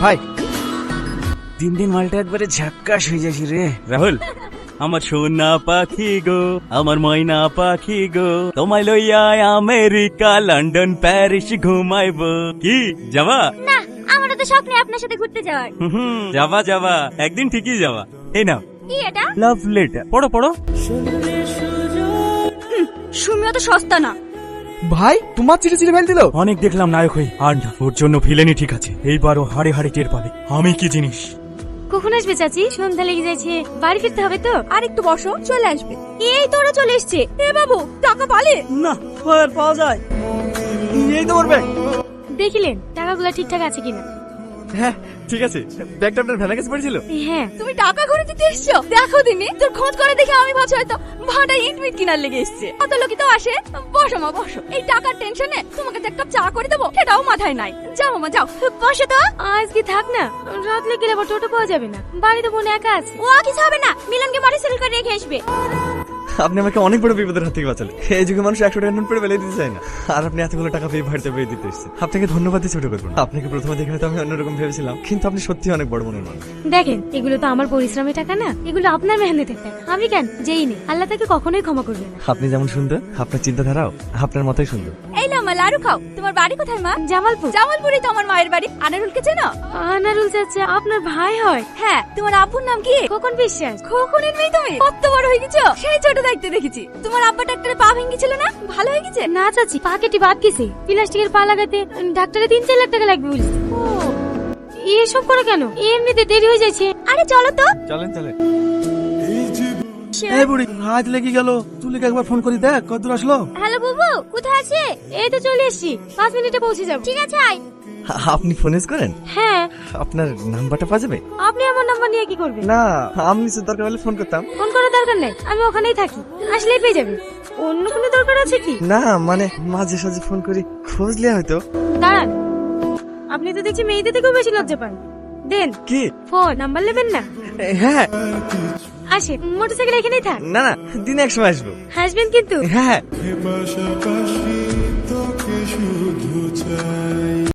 High. দিন দিন মালটা একবারে ঝাক্কাস হয়ে যাচ্ছি রে রাহুল। আমার সোনা পাখি গো, আমার ময়না পাখি গো, তোমায় লইয়া আমেরিকা লন্ডন প্যারিস ঘুমাইবো। কি যাবা? না, আমারও তো শখ নেই আপনার সাথে ঘুরতে যাওয়ার। যাবা যাবা, একদিন ঠিকই যাবা। এই নাও কি এটা? লাভ লেটার, পড়ো পড়ো। সুমিও তো সস্তা না। ভাই তোমার চিঠি চিঠি ফেল দিল। অনেক দেখলাম নায়ক হই, আর না, ওর জন্য ভিলেনই ঠিক আছে। এইবারও হাড়ে হাড়ে টের পাবে আমি কি জিনিস। কখন আসবে চাচি? সন্ধ্যা লেগে যাচ্ছে, বাড়ি ফিরতে হবে তো। আর একটু বসো, চলে আসবে। এই তোরা চলে এসছে। এ বাবু, টাকা পালে? না পাওয়া যায়। এই তো ব্যাগ। দেখিলেন টাকাগুলো ঠিকঠাক আছে কিনা? হ্যাঁ ঠিক আছে, ব্যাগটা আপনার ভ্যানের কাছে পড়েছিল। হ্যাঁ। তুমি টাকা ঘরে দিতে এসছো? দেখো দিনি, তোর খোঁজ করে দেখে আমি ভাবছি হয়তো ভাড়া ইট মিট কিনার লেগে এসছে। কত লোকই তো আসে। বসো মা বসো, এই টাকার টেনশনে তোমাকে যে এক কাপ চা করে দেবো সেটাও মাথায় নাই। যাও মা যাও, বসো তো। আজকে থাক না, রাত লেগে গেলে আবার টোটো পাওয়া যাবে না। বাড়িতে বোন একা আছে। ও কিছু হবে না, মিলনকে মোটরসাইকেল করে রেখে আসবে। আপনি আমাকে অনেক বড় বিপদের হাত থেকে বাঁচালেন। এই যুগে মানুষ 100 টাকা নোট পেয়ে বেলে দিতে চায় না, আর আপনি এতগুলো টাকা পেয়ে বাড়িতে পেয়ে দিতে এসেছেন। আপনাকে ধন্যবাদ দিয়ে ছোট করবো না। আপনাকে প্রথমে দেখে তো আমি অন্যরকম ভেবেছিলাম, কিন্তু আপনি সত্যি অনেক বড় মনের মানুষ। দেখেন, এগুলো তো আমার পরিশ্রমের টাকা না, এগুলো আপনার মেহনতের টাকা। আমি কেন যেই নেই, আল্লাহ তাকে কখনোই ক্ষমা করবে না। আপনি যেমন সুন্দর, আপনার চিন্তাধারাও আপনার মতোই সুন্দর। এই না মা, লাড়ু খাও। তোমার বাড়ি কোথায় মা? জামালপুর। জামালপুরই তো আমার মায়ের বাড়ি। আনারুলকে চেনো? আনারুল চাচা আপনার ভাই হয়? হ্যাঁ। তোমার আব্বুর নাম কি? খোকন বিশ্বাস। খোকনের মেয়ে তুমি? কত বড় হয়ে গেছো, সেই ছোট দেখতে দেখেছি। তোমার আব্বা ডাক্তারের পা ভেঙে ছিল না, ভালো হয়ে গেছে? না চাচি, পা কেটে বাদ গেছে। প্লাস্টিকের পা লাগাতে ডাক্তারে 3-4 লাখ টাকা লাগবে বলছে। ও এসব করে কেন? এমনিতে দেরি হয়ে যাচ্ছে। আরে চলো তো। চলেন চলেন। এই বুড়ি হাত লেগে গেল, তুলিকে একবার ফোন করি দেখ কতদূর আসলো। হ্যালো বুবু, কোথায় আছে? এই তো চলে এসেছি, 5 মিনিটে পৌঁছে যাব। ঠিক আছে আয়। আপনি ফোন ইউজ করেন? হ্যাঁ। আপনার নাম্বারটা পাওয়া যাবে? আপনি আমার নাম্বার নিয়ে কি করবেন? না, আমি দরকার হলে ফোন করতাম। ফোন করার দরকার নেই, আমি ওখানেই থাকি, আসলেই পেয়ে যাবে। অন্য কোনো দরকার আছে কি? না মানে মাঝে সাঝে ফোন করি, খুঁজলে হয়তো। দাঁড়ান, আপনি তো দেখছি মেয়েদের থেকেও বেশি লজ্জা পান। দেন কি ফোন নাম্বার নেবেন না? হ্যাঁ। আসে, মোটরসাইকেল এখানেই থাক। না না, দিনে এক সময় আসবো। হাসবেন কিন্তু। হ্যাঁ।